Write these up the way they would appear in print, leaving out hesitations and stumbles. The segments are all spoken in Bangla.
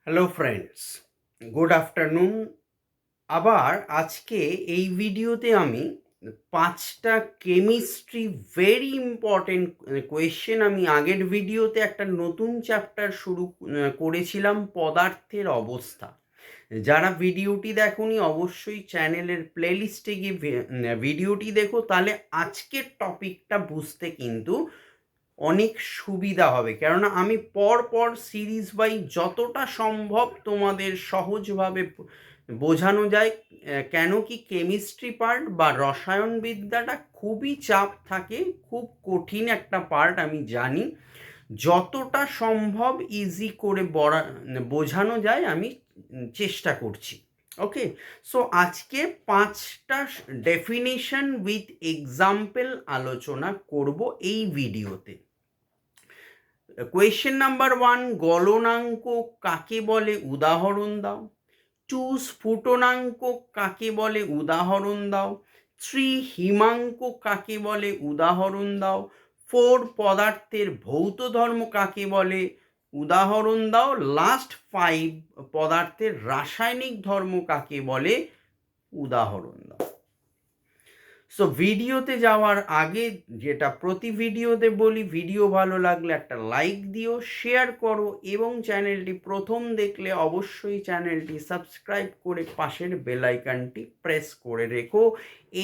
Hello friends, good afternoon. আবার আজকে এই ভিডিওতে আমি 5টা কেমিস্ট্রি ভেরি ইম্পর্টেন্ট কোয়েশ্চেন। আমি আগের ভিডিওতে একটা নতুন চ্যাপ্টার শুরু করেছিলাম, পদার্থের অবস্থা। যারা ভিডিওটি দেখোনি অবশ্যই চ্যানেলের প্লেলিস্টে গিয়ে ভিডিওটি দেখো, তাহলে আজকের টপিকটা বুঝতে কিন্তু অনেক সুবিধা হবে। কেননা আমি পর পর সিরিজ বাই যতটা সম্ভব তোমাদের সহজভাবে বোঝানো যায়। কেন কি কেমিস্ট্রি পার্ট বা রসায়নবিদ্যাটা খুবই চাপ থাকে, খুব কঠিন একটা পার্ট আমি জানি। যতটা সম্ভব ইজি করে বোঝানো যায় আমি চেষ্টা করছি। ওকে, সো আজকে 5টা ডেফিনিশন উইথ এক্সাম্পল আলোচনা করব এই ভিডিওতে। কোয়েশ্চেন নাম্বার 1, গলনাঙ্ক কাকে বলে উদাহরণ দাও। 2, স্ফুটনাঙ্ক কাকে বলে উদাহরণ দাও। 3, হিমাঙ্ক কাকে বলে উদাহরণ দাও। 4, পদার্থের ভৌত ধর্ম কাকে বলে উদাহরণ দাও। লাস্ট 5, পদার্থের রাসায়নিক ধর্ম কাকে বলে উদাহরণ দাও। সো ভিডিওতে যাওয়ার আগে যেটা প্রতি ভিডিওতে বলি, ভিডিও ভালো লাগলে একটা লাইক দিও, শেয়ার করো এবং চ্যানেলটি প্রথম দেখলে অবশ্যই চ্যানেলটি সাবস্ক্রাইব করে পাশের বেল আইকনটি প্রেস করে রেখো।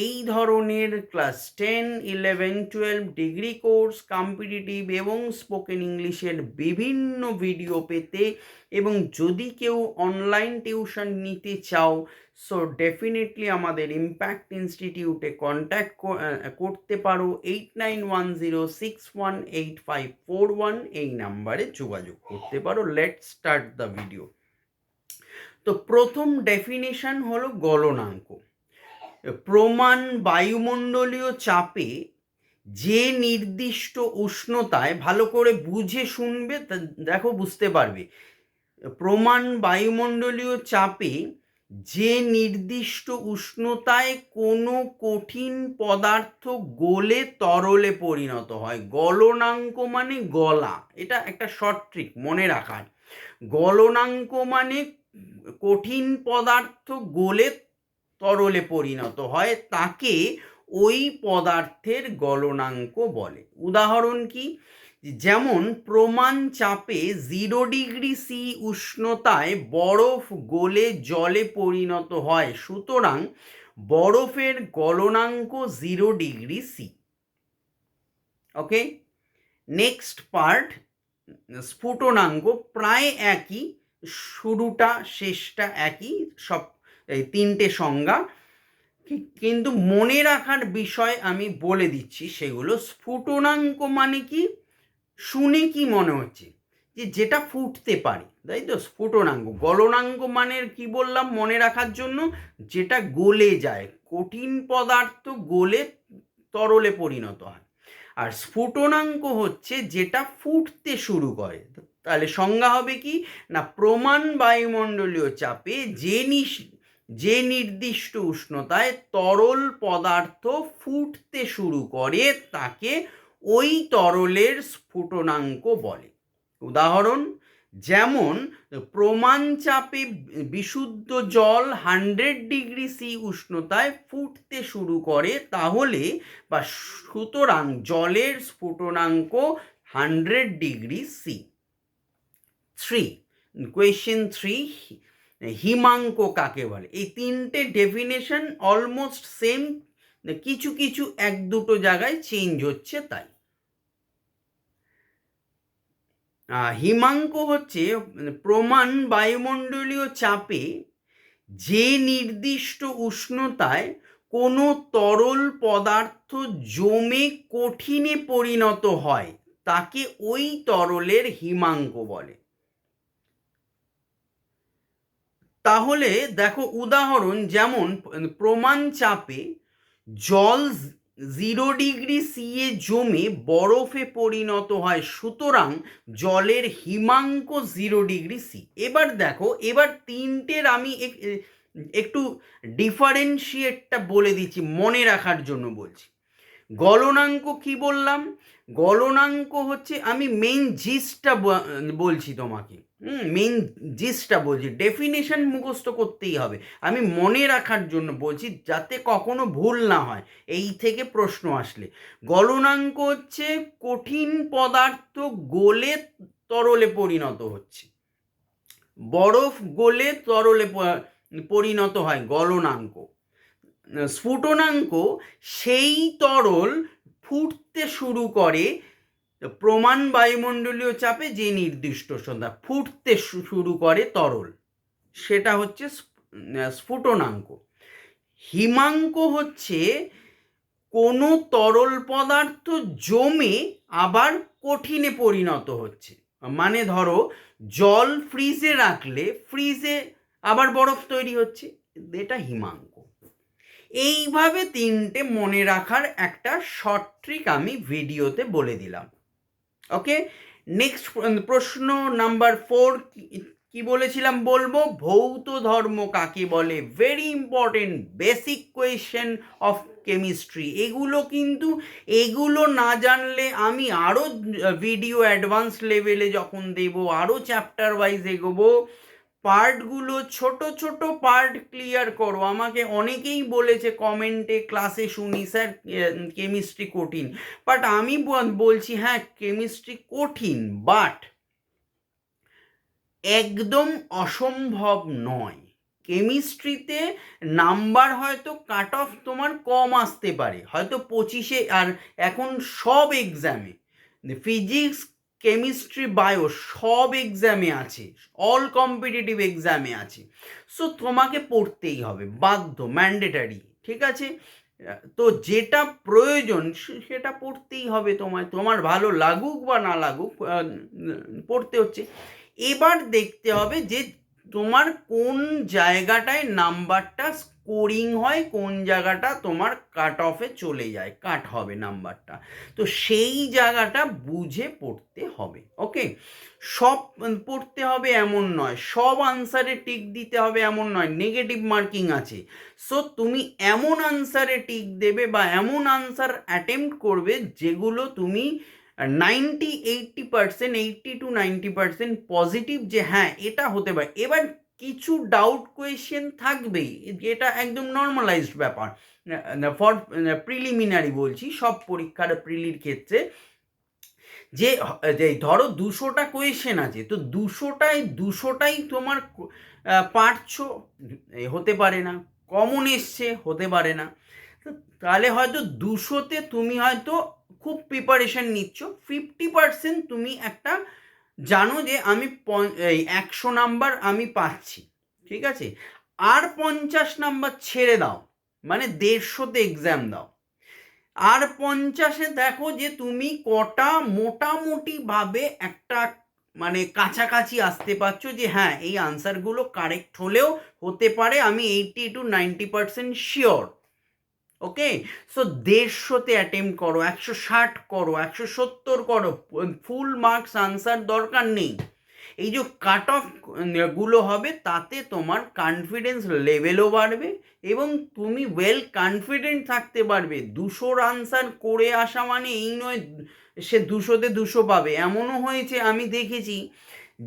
এই ধরনের ক্লাস 10, 11, 12 ডিগ্রি কোর্স, কম্পিটিটিভ এবং স্পোকেন ইংলিশের বিভিন্ন ভিডিও পেতে এবং যদি কেউ অনলাইন টিউশন নিতে চাও, সো ডেফিনেটলি আমাদের ইম্প্যাক্ট ইনস্টিটিউটে কন্ট্যাক্ট করতে পারো। 8910618541 এই নাম্বারে যোগাযোগ করতে পারো। Let's start the video. তো প্রথম ডেফিনেশন হলো গলনাঙ্ক। প্রমাণ বায়ুমণ্ডলীয় চাপে যে নির্দিষ্ট উষ্ণতায়, ভালো করে বুঝে শুনবে, দেখো বুঝতে পারবে। প্রমাণ বায়ুমণ্ডলীয় চাপে যে নির্দিষ্ট উষ্ণতায় কোনো কঠিন পদার্থ গলে তরলে পরিণত হয়। গলনাঙ্ক মানে গলা, এটা একটা শর্ট ট্রিক মনে রাখার। গলনাঙ্ক মানে কঠিন পদার্থ গলে তরলে পরিণত হয়, তাকে ওই পদার্থের গলনাঙ্ক বলে। উদাহরণ কি? যেমন প্রমাণ চাপে 0°C উষ্ণতায় বরফ গলে জলে পরিণত হয়, সুতরাং বরফের গলনাঙ্ক 0°C। ওকে, নেক্সট পার্ট, স্ফুটনাঙ্ক। প্রায় একই, শুরুটা শেষটা একই, সব এই 3টে সংজ্ঞা, কিন্তু মনে রাখার বিষয় আমি বলে দিচ্ছি সেগুলো। স্ফুটনাঙ্ক মানে কি? শুনে কি মনে হচ্ছে যে যেটা ফুটতে পারে, তাই তো স্ফুটনাঙ্ক। গলনাঙ্ক মানে কি বললাম মনে রাখার জন্য? যেটা গলে যায়, কঠিন পদার্থ গলে তরলে পরিণত হয়। আর স্ফুটনাঙ্ক হচ্ছে যেটা ফুটতে শুরু করে। তাহলে সংজ্ঞা হবে কি না, প্রমাণ বায়ুমণ্ডলীয় চাপে যে নির্দিষ্ট উষ্ণতায় তরল পদার্থ ফুটতে শুরু করে তাকে ওই তরলের স্ফুটনাঙ্ক বলে। উদাহরণ, যেমন প্রমাণ চাপে বিশুদ্ধ জল 100°C উষ্ণতায় ফুটতে শুরু করে, তাহলে বা সুতরাং জলের স্ফুটনাঙ্ক 100°C। 3, কোয়েশ্চেন 3, হিমাঙ্ক কাকে বলে? এই 3টে ডেফিনেশন অলমোস্ট সেম, কিছু কিছু এক দুটো জায়গায় চেঞ্জ হচ্ছে তাই। হিমাঙ্ক হচ্ছে প্রমাণ বায়ুমণ্ডলীয় চাপে যে নির্দিষ্ট উষ্ণতায় কোনো তরল পদার্থ জমে কঠিনে পরিণত হয় তাকে ওই তরলের হিমাঙ্ক বলে। তাহলে দেখো উদাহরণ, যেমন প্রমাণ চাপে জল 0°C জমে বরফে পরিণত হয়, সুতরাং জলের হিমাঙ্ক 0°C। এবার দেখো, এবার 3টের আমি একটু ডিফারেন্সিয়েটটা বলে দিচ্ছি, মনে রাখার জন্য বলছি। গলনাঙ্ক কি বললাম? গলনাঙ্ক হচ্ছে, আমি মেইন জিস্টটা বলছি তোমাকে, মেইন জিস্টটা বলছি, ডেফিনেশন মুখস্থ করতেই হবে, আমি মনে রাখার জন্য বলছি যাতে কখনো ভুল না হয় এই থেকে প্রশ্ন আসলে। গলনাঙ্ক হচ্ছে কঠিন পদার্থ গলে তরলে পরিণত হচ্ছে, বরফ গলে তরলে পরিণত হয় গলনাঙ্ক। স্ফুটনাঙ্ক সেই তরল ফুটতে শুরু করে প্রমাণ বায়ুমণ্ডলীয় চাপে যে নির্দিষ্ট সংখ্যা, ফুটতে শুরু করে তরল, সেটা হচ্ছে স্ফুটনাঙ্ক। হিমাঙ্ক হচ্ছে কোনো তরল পদার্থ জমে আবার কঠিনে পরিণত হচ্ছে, মানে ধরো জল ফ্রিজে রাখলে ফ্রিজে আবার বরফ তৈরি হচ্ছে, এটা হিমাঙ্ক। এইভাবে তিনটে মনে রাখার একটা শর্ট ট্রিক আমি ভিডিওতে বলে দিলাম। ওকে, নেক্সট প্রশ্ন নাম্বার 4 কি বলেছিলাম বলবো, ভৌত ধর্ম কাকে বলে, very important basic question of chemistry. এগুলো না জানলে আমি আরও ভিডিও অ্যাডভান্স লেভেলে যখন দেব, আরও চ্যাপ্টার ওয়াইজ এগোবো, পার্টগুলো ছোট ছোট পার্ট ক্লিয়ার করো। আমাকে অনেকেই বলেছে কমেন্টে, ক্লাসে শুনি স্যার কেমিস্ট্রি কঠিন, বাট আমি বলছি হ্যাঁ কেমিস্ট্রি কঠিন, বাট একদম অসম্ভব নয়। কেমিস্ট্রিতে নাম্বার হয়তো কাট অফ তোমার কম আসতে পারে, হয়তো 25-এ, আর এখন সব এক্সামে ফিজিক্স, কেমিস্ট্রি, বায়ো সব এক্সামে আছে, অল কম্পিটিটিভ এক্সামে আছে। সো তোমাকে পড়তেই হবে, বাধ্য, ম্যান্ডেটারি, ঠিক আছে? তো যেটা প্রয়োজন সেটা পড়তেই হবে তোমার ভালো লাগুক বা না লাগুক, পড়তে হচ্ছে। এবার দেখতে হবে যে তোমার কোন জায়গাটায় নাম্বারটা স্কোরিং হয়, কোন জায়গাটা তোমার কাট অফে চলে যায়, কাট হবে নাম্বারটা, তো সেই জায়গাটা বুঝে পড়তে হবে। ওকে, সব পড়তে হবে এমন নয়, সব আনসারে টিক দিতে হবে এমন নয়, নেগেটিভ মার্কিং আছে। সো তুমি এমন আনসারে টিক দেবে বা এমন আনসার অ্যাটেম্প্ট করবে যেগুলো তুমি 80% 80-90% পজিটিভ যে হ্যাঁ এটা হতে পারে। এবার কিছু ডাউট কোয়েশ্চেন থাকবেই, যেটা একদম নর্মালাইজড ব্যাপার ফর প্রিলিমিনারি বলছি, সব পরীক্ষার প্রিলির ক্ষেত্রে, যে ধরো 200টা কোয়েশ্চেন আছে, তো 200টাই তোমার পারছো, হতে পারে না, কমন এসছে, হতে পারে না, তাহলে হয়তো 200তে তুমি হয়তো খুব প্রিপারেশন নিচ্ছ, 50% তুমি একটা জানো যে আমি 100 নাম্বার আমি পাচ্ছি, ঠিক আছে, আর 50 নাম্বার ছেড়ে দাও, মানে 150তে এক্সাম দাও, আর 50-এ দেখো যে তুমি কটা মোটামুটি ভাবে একটা মানে কাছাকাছি আসতে পারছো, যে হ্যাঁ এই আনসারগুলো কারেক্ট হলেও হতে পারে, আমি 80-90% শিওর। ওকে, সো 150তে অ্যাটেম্প করো, 160 করো, 170 করো, ফুল মার্কস আনসার দরকার নেই। এই যে কাট অফ গুলো হবে তাতে তোমার কনফিডেন্স লেভেলও বাড়বে এবং তুমি ওয়েল কনফিডেন্ট থাকতে পারবে। 200 আনসার করে আসা মানে এই নয় সে 200তে 200 পাবে। এমনও হয়েছে আমি দেখেছি,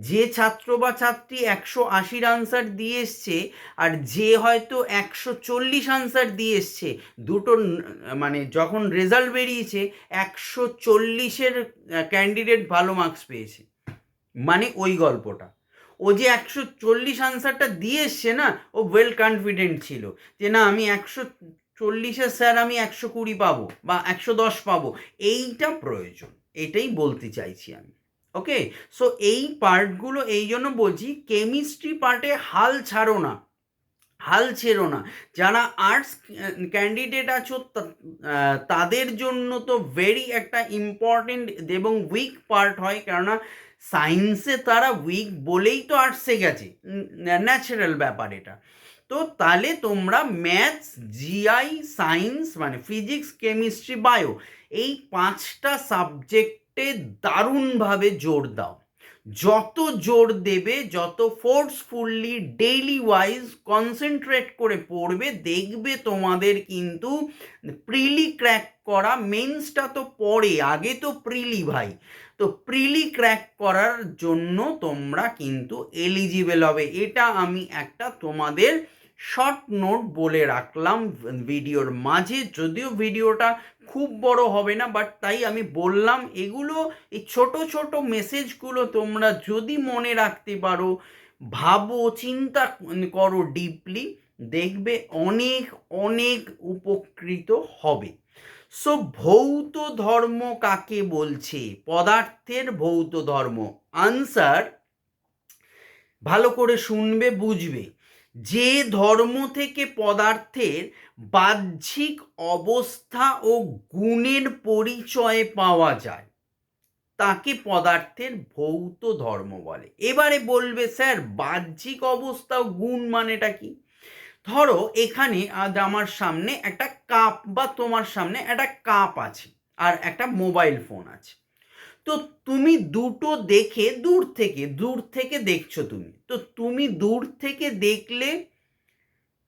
যে ছাত্র বা ছাত্রী 180 আনসার দিয়ে এসছে আর যে হয়তো 140 আনসার দিয়ে এসছে, দুটো মানে যখন রেজাল্ট বেরিয়েছে 140-এর ক্যান্ডিডেট ভালো মার্কস পেয়েছে। মানে ওই গল্পটা, ও যে 140 আনসারটা দিয়ে এসছে না, ও ওয়েল কনফিডেন্ট ছিল যে না আমি 140-এর স্যার আমি 120 পাবো বা 110 পাবো, এইটা প্রয়োজন, এটাই বলতে চাইছি আমি। ওকে, সো এই পার্টগুলো এই জন্য বলছি, কেমিস্ট্রি পার্টে হাল ছেড়ো না। যারা আর্টস ক্যান্ডিডেট আছো তাদের জন্য তো ভেরি একটা ইম্পর্টেন্ট এবং উইক পার্ট হয়, কেননা সায়েন্সে তারা উইক বলেই তো আর্টসে গেছে, ন্যাচারাল ব্যাপার এটা। তো তাহলে তোমরা ম্যাথস, জিআই, সায়েন্স মানে ফিজিক্স, কেমিস্ট্রি, বায়ো, এই 5টা সাবজেক্টে দারুণভাবে জোর দাও। যত জোর দেবে, যত ফোর্সফুলি ডেইলি ওয়াইজ কনসেন্ট্রেট করে পড়বে, দেখবে তোমাদের কিন্তু প্রিলি ক্র্যাক করা, মেন্সটা তো পরে, আগে তো প্রিলি ভাই, তো প্রিলি ক্র্যাক করার জন্য তোমরা কিন্তু এলিজিবল হবে। এটা আমি একটা তোমাদের শর্ট নোট বলে রাখলাম ভিডিওর মাঝে, যদিও ভিডিওটা খুব বড় হবে না, বাট তাই আমি বললাম এগুলো, এই ছোট ছোট মেসেজগুলো তোমরা যদি মনে রাখতে পারো, ভাবো, চিন্তা করো ডিপলি, দেখবে অনেক অনেক উপকৃত হবে। সো ভৌত ধর্ম কাকে বলছে? পদার্থের ভৌত ধর্ম। আনসার ভালো করে শুনবে, বুঝবে। যে ধর্ম থেকে পদার্থের বাহ্যিক অবস্থা ও গুণের পরিচয় পাওয়া যায় তাকে পদার্থের ভৌত ধর্ম বলে। এবারে বলবে স্যার বাহ্যিক অবস্থা ও গুণ মানেটা কি? ধরো এখানে আজ আমার সামনে একটা কাপ, বা তোমার সামনে একটা কাপ আছে আর একটা মোবাইল ফোন আছে। তো তুমি দুটো দেখে দূর থেকে দেখছো, তো তুমি দূর থেকে দেখলে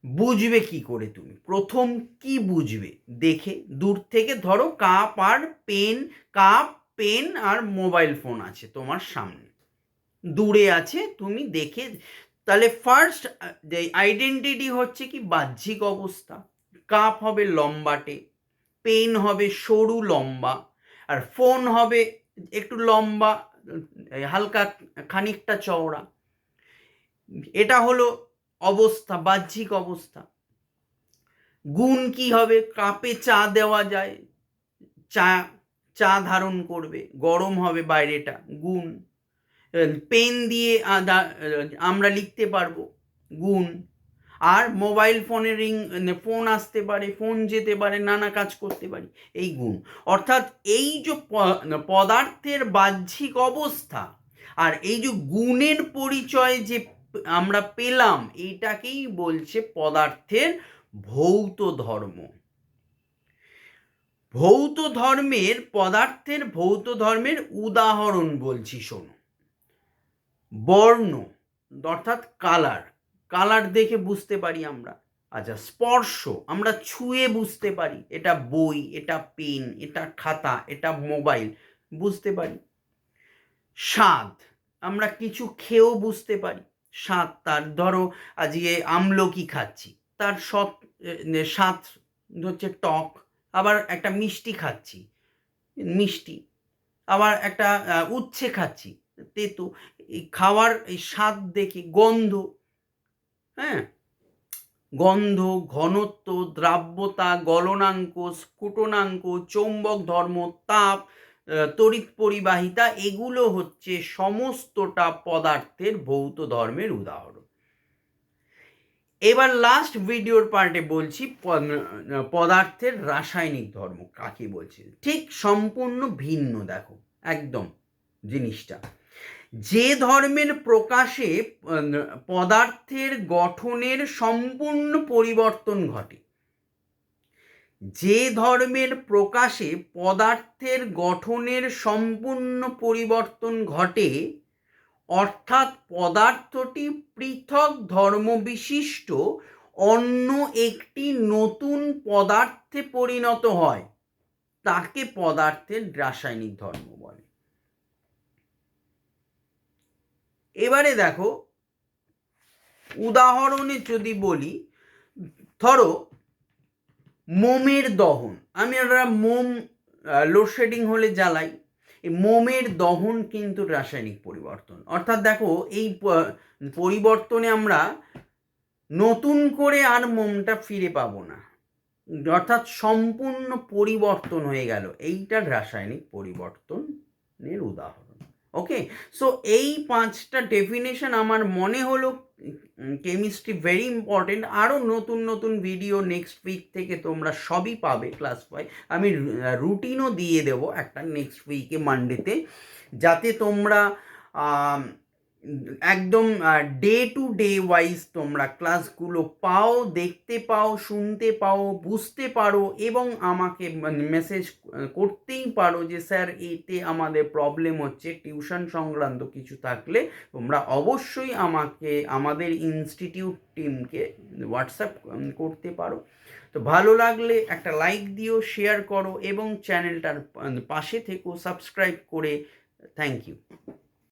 বুঝবে কি করে? তুমি প্রথম কি বুঝবে দেখে? দূর থেকে ধরো কাপ পেন আর মোবাইল ফোন আছে তোমার সামনে, দূরে আছে, তুমি দেখে, তাহলে ফার্স্ট যে আইডেন্টিটি হচ্ছে কি? বাহ্যিক অবস্থা। কাপ হবে লম্বাটে, পেন হবে সরু লম্বা, আর ফোন হবে একটু লম্বা, হালকা খানিকটা চওড়া। এটা হলো অবস্থা, বাহ্যিক অবস্থা। গুণ কি হবে? কাপে চা দেওয়া যায়, চা ধারণ করবে, গরম হবে বাইরেটা, গুণ। পেন দিয়ে আমরা লিখতে পারবো, গুণ। আর মোবাইল ফোনের ফোন আসতে পারে, ফোন যেতে পারে, নানা কাজ করতে পারি, এই গুণ। অর্থাৎ এই যে পদার্থের বাহ্যিক অবস্থা আর এই যে গুণের পরিচয় যে আমরা পেলাম, এইটাকেই বলছে পদার্থের ভৌত ধর্ম। ভৌত ধর্মের, পদার্থের ভৌত ধর্মের উদাহরণ বলছি, শোনো। বর্ণ অর্থাৎ কালার দেখে বুঝতে পারি আমরা। আচ্ছা, স্পর্শ আমরা ছুঁয়ে বুঝতে পারি, এটা বই, এটা পেন, এটা খাতা, এটা মোবাইল, বুঝতে পারি। স্বাদ আমরা কিছু খেয়েও বুঝতে পারি, স্বাদ তার। ধরো আজকে আমলকি খাচ্ছি, তার স্বাদ হচ্ছে টক। আবার একটা মিষ্টি খাচ্ছি, মিষ্টি। আবার একটা উচ্ছে খাচ্ছি, তেতো। এই খাওয়ার এই স্বাদ দেখে, গন্ধ, হ্যাঁ, গন্ধ, ঘনত্ব, দ্রাব্যতা, গলনাঙ্ক, স্ফুটনাঙ্ক, চৌম্বক ধর্ম, তাপ, তড়িৎ পরিবাহিতা, এগুলো হচ্ছে সমস্তটা পদার্থের ভৌত ধর্মের উদাহরণ। এবার লাস্ট ভিডিওর পার্টে বলছি পদার্থের রাসায়নিক ধর্ম কাকে বলছে। ঠিক সম্পূর্ণ ভিন্ন, দেখো একদম জিনিসটা। যে ধর্মের প্রকাশে পদার্থের গঠনের সম্পূর্ণ পরিবর্তন ঘটে, যে ধর্মের প্রকাশে পদার্থের গঠনের সম্পূর্ণ পরিবর্তন ঘটে, অর্থাৎ পদার্থটি পৃথক ধর্মবিশিষ্ট অন্য একটি নতুন পদার্থে পরিণত হয়, তাকে পদার্থের রাসায়নিক ধর্ম বলে। এবারে দেখো উদাহরণে যদি বলি, ধরো মোমের দহন, আমরা মোম লোডশেডিং হলে জ্বালাই, এই মোমের দহন কিন্তু রাসায়নিক পরিবর্তন। অর্থাৎ দেখো এই পরিবর্তনে আমরা নতুন করে আর মোমটা ফিরে পাবো না, অর্থাৎ সম্পূর্ণ পরিবর্তন হয়ে গেল, এইটার রাসায়নিক পরিবর্তনের উদাহরণ। ওকে, সো এই 5টা ডেফিনেশন আমার মনে হলো কেমিস্ট্রি ভেরি ইম্পর্টেন্ট। আরও নতুন নতুন ভিডিও নেক্সট উইক থেকে তোমরা সবই পাবে ক্লাস 5। আমি রুটিনও দিয়ে দেবো একটা নেক্সট উইকে মানডেতে, যাতে তোমরা একদম ডে টু ডে ওয়াইজ তোমরা ক্লাসগুলো পাও, দেখতে পাও, শুনতে পাও, বুঝতে পারো এবং আমাকে মেসেজ করতেই পারো যে স্যার এতে আমাদের প্রবলেম হচ্ছে, টিউশন সংক্রান্ত কিছু থাকলে তোমরা অবশ্যই আমাকে আমাদের ইনস্টিটিউট টিমকে হোয়াটসঅ্যাপ করতে পারো। তো ভালো লাগলে একটা লাইক দিও, শেয়ার করো এবং চ্যানেলটার পাশে থেকো সাবস্ক্রাইব করে। Thank you.